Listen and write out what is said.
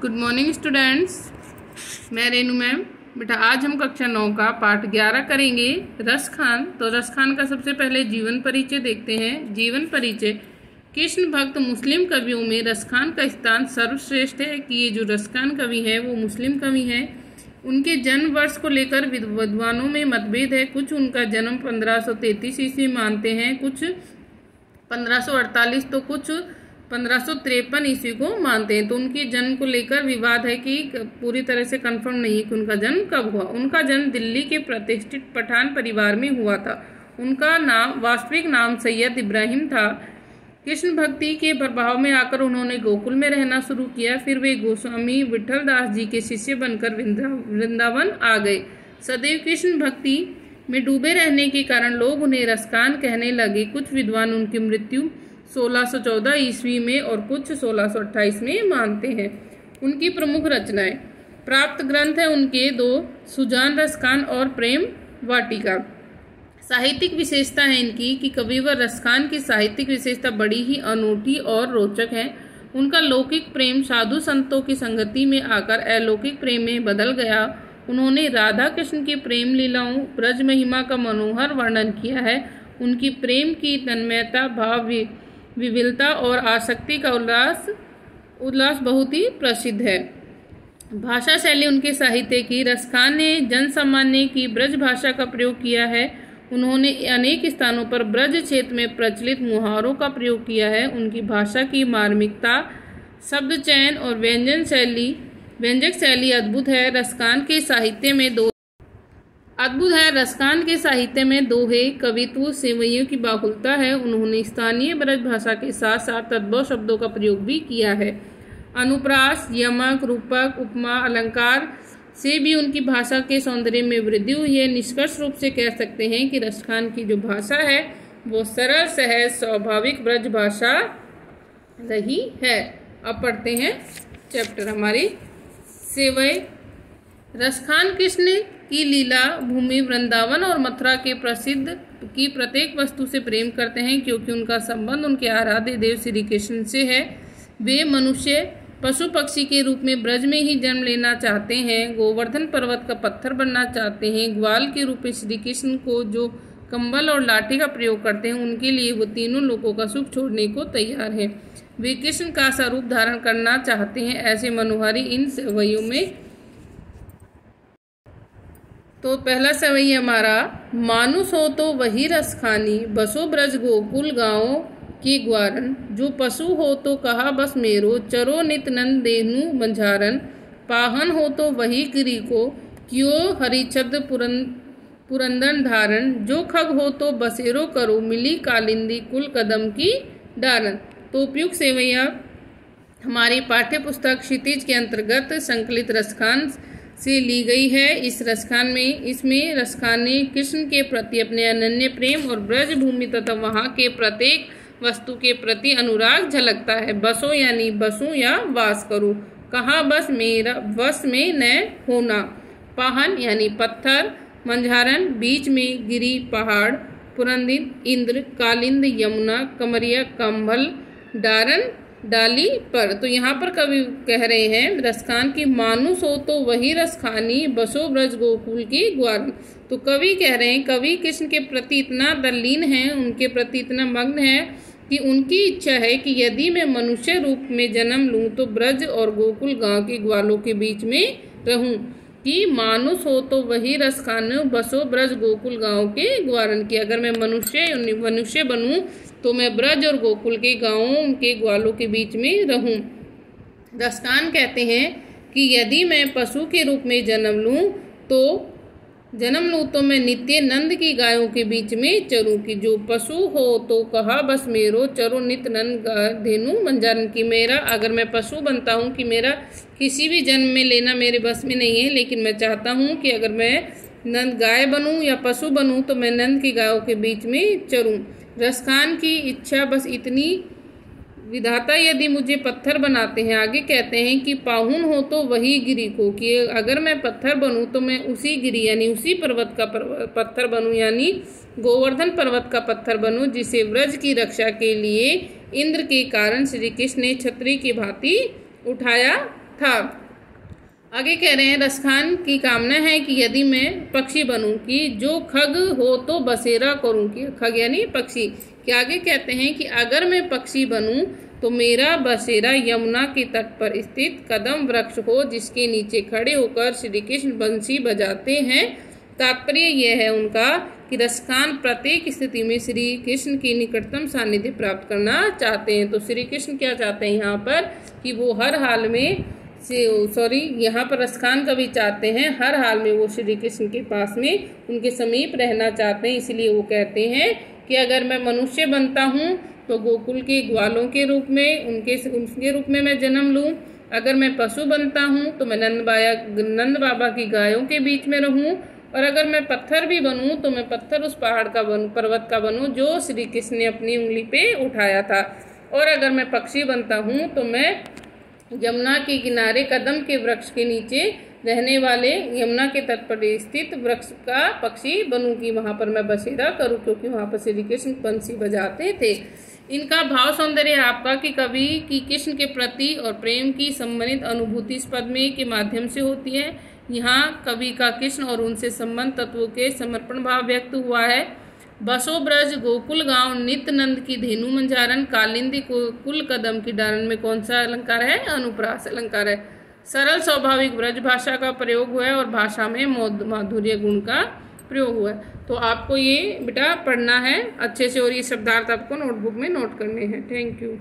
Good morning students, मैं Renu ma'am. बेटा आज हम कक्षा 9 का पाठ 11 करेंगे रसखान। तो रसखान का सबसे पहले जीवन परिचय देखते हैं। जीवन परिचय। कृष्ण भक्त मुस्लिम कवियों में रसखान का स्थान सर्वश्रेष्ठ है कि ये जो रसखान कवि है वो मुस्लिम कवि हैं। उनके जन्म वर्ष को लेकर विद्वानों में मतभेद है। कुछ उनका जन्म 1533 ईस्वी मानते हैं, कुछ 1548 तो कुछ 1553 ईस्वी को मानते हैं। तो उनके जन्म को लेकर विवाद है कि पूरी तरह से कंफर्म नहीं है कि उनका जन्म कब हुआ। उनका जन्म दिल्ली के प्रतिष्ठित पठान परिवार में हुआ था। उनका नाम वास्तविक नाम सैयद इब्राहिम था। कृष्ण भक्ति के प्रभाव में आकर उन्होंने गोकुल में रहना शुरू किया। फिर वे गोस्वामी विठल दास जी के शिष्य बनकर वृंदावन आ गए। सदैव कृष्ण भक्ति में डूबे रहने के कारण लोग उन्हें रसखान कहने लगे। कुछ विद्वान उनकी मृत्यु 1614 ईस्वी में और कुछ 1628 में मानते हैं। उनकी प्रमुख रचनाएं प्राप्त ग्रंथ है उनके दो, सुजान रसखान और प्रेम वाटिका। साहित्यिक विशेषता है इनकी कि कविवर रसखान की साहित्यिक विशेषता बड़ी ही अनूठी और रोचक है। उनका लौकिक प्रेम साधु संतों की संगति में आकर अलौकिक प्रेम में बदल गया। उन्होंने राधा कृष्ण की प्रेम लीलाओं, ब्रज महिमा का मनोहर वर्णन किया है। उनकी प्रेम की तन्मयता, भाव विविलता और आसक्ति का उल्लास बहुत ही प्रसिद्ध है। भाषा शैली उनके साहित्य की। रसखान ने जन सामान्य की ब्रज भाषा का प्रयोग किया है। उन्होंने अनेक स्थानों पर ब्रज क्षेत्र में प्रचलित मुहावरों का प्रयोग किया है। उनकी भाषा की मार्मिकता, शब्द चयन और व्यंजक शैली अद्भुत है। रसखान के साहित्य में दोहे, कवित्व, सेवइयों की बाहुलता है। उन्होंने स्थानीय ब्रज भाषा के साथ साथ तद्भव शब्दों का प्रयोग भी किया है। अनुप्रास, यमक, रूपक, उपमा, अलंकार से भी उनकी भाषा के सौंदर्य में वृद्धि हुई है। निष्कर्ष रूप से कह सकते हैं कि रसखान की जो भाषा है वो सरल, सहज, स्वाभाविक ब्रज भाषा रही है। अब पढ़ते हैं चैप्टर हमारी सेवई। रसखान कृष्ण की लीला भूमि वृंदावन और मथुरा के प्रसिद्ध की प्रत्येक वस्तु से प्रेम करते हैं, क्योंकि उनका संबंध उनके आराध्य देव श्री कृष्ण से है। वे मनुष्य, पशु, पक्षी के रूप में ब्रज में ही जन्म लेना चाहते हैं। गोवर्धन पर्वत का पत्थर बनना चाहते हैं। ग्वाल के रूप में श्री कृष्ण को जो कंबल और लाठी का प्रयोग करते हैं, उनके लिए वो तीनों लोगों का सुख छोड़ने को तैयार हैं। वे कृष्ण का सा रूप धारण करना चाहते हैं। ऐसे मनोहारी इन सेवइयों में तो पहला सेवई हमारा, मानुष हो तो वही रसखानी, बसो ब्रज गोकुल गाँव के ग्वारन। जो पशु हो तो कहा बस मेरो, चरो नित नंद देहनु बंझारन। पाहन हो तो वही गिरी को, क्यों हरिछद्र पुरंदन धारण। जो खग हो तो बसेरो करो, मिली कालिंदी कुल कदम की डारन। तो उपयुक्त सेवैया हमारी पाठ्य पुस्तक क्षितिज के अंतर्गत संकलित रसखान से ली गई है। इसमें रसखान ने कृष्ण के प्रति अपने अनन्य प्रेम और ब्रज भूमि तथा वहाँ के प्रत्येक वस्तु के प्रति अनुराग झलकता है। बसो यानी बसूं या वास करूं। कहाँ बस मेरा वश में न होना। पाहन यानी पत्थर। मंझारन बीच में गिरी पहाड़। पुरंदित इंद्र। कालिंद यमुना। कमरिया कंभल। डारन डाली पर। तो यहाँ पर कवि कह रहे हैं रसखान की मानुष हो तो वही रसखानी, बसो ब्रज गोकुल की ग्वारन। तो कवि कह रहे हैं, कवि कृष्ण के प्रति इतना तल्लीन है, उनके प्रति इतना मग्न है कि उनकी इच्छा है कि यदि मैं मनुष्य रूप में जन्म लूं तो ब्रज और गोकुल गांव के ग्वालों के बीच में रहूं। कि मानुष हो तो वही रसखान, बसो ब्रज गोकुल गांव के ग्वारन की। अगर मैं मनुष्य बनूं तो मैं ब्रज और गोकुल के गांवों के ग्वालों के बीच में रहूं। रसखान कहते हैं कि यदि मैं पशु के रूप में जन्म लूं तो मैं नित्य नंद की गायों के बीच में चरूं। कि जो पशु हो तो कहा बस मेरो, चरो नित नंद धेनु मंजारन। की मेरा अगर मैं पशु बनता हूं कि मेरा किसी भी जन्म में लेना मेरे बस में नहीं है, लेकिन मैं चाहता हूं कि अगर मैं नंद गाय बनूं या पशु बनूं तो मैं नंद की गायों के बीच में चरूं। रसखान की इच्छा बस इतनी, विधाता यदि मुझे पत्थर बनाते हैं। आगे कहते हैं कि पाहुन हो तो वही गिरी को, कि अगर मैं पत्थर बनूं तो मैं उसी गिरी यानी उसी पर्वत का पत्थर बनूं, यानी गोवर्धन पर्वत का पत्थर बनूं, जिसे ब्रज की रक्षा के लिए इंद्र के कारण श्री कृष्ण ने छतरी की भांति उठाया था। आगे कह रहे हैं रसखान की कामना है कि यदि मैं पक्षी बनूं कि जो खग हो तो बसेरा करूं कि खग यानी पक्षी कि आगे कहते हैं कि अगर मैं पक्षी बनूं तो मेरा बसेरा यमुना के तट पर स्थित कदम वृक्ष हो जिसके नीचे खड़े होकर श्री कृष्ण बंसी बजाते हैं। तात्पर्य यह है उनका कि रसखान प्रत्येक स्थिति में श्री कृष्ण की निकटतम सानिध्य प्राप्त करना चाहते हैं। तो श्री कृष्ण क्या चाहते हैं यहाँ पर कि वो हर हाल में यहाँ पर रसखान कवि चाहते हैं हर हाल में वो श्री कृष्ण के पास में उनके समीप रहना चाहते हैं। इसलिए वो कहते हैं कि अगर मैं मनुष्य बनता हूँ तो गोकुल के ग्वालों के रूप में उनके रूप में मैं जन्म लूँ। अगर मैं पशु बनता हूँ तो मैं नंद बाबा की गायों के बीच में रहूँ। और अगर मैं पत्थर भी बनूँ तो मैं पत्थर उस पहाड़ का बनूँ, पर्वत का बनूँ जो श्री कृष्ण ने अपनी उंगली पे उठाया था। और अगर मैं पक्षी बनता हूँ तो मैं यमुना के किनारे कदम के वृक्ष के नीचे रहने वाले यमुना के तट पर स्थित वृक्ष का पक्षी बनूं कि वहाँ पर मैं बसेरा करूं, क्योंकि वहाँ पर श्री कृष्ण बंसी बजाते थे। इनका भाव सौंदर्य आपका कि कवि की कृष्ण के प्रति और प्रेम की संबंधित अनुभूति इस पद में के माध्यम से होती है। यहाँ कवि का कृष्ण और उनसे संबंध तत्वों के समर्पण भाव व्यक्त हुआ है। बसो ब्रज गोकुल गांव नित्य नंद की धेनु मंजारन कालिंदी कुल कदम की डारन में कौन सा अलंकार है? अनुप्रास अलंकार है। सरल स्वाभाविक ब्रज भाषा का प्रयोग हुआ है और भाषा में माधुर्य गुण का प्रयोग हुआ है। तो आपको ये बेटा पढ़ना है अच्छे से और ये शब्दार्थ आपको नोटबुक में नोट करने हैं। Thank you.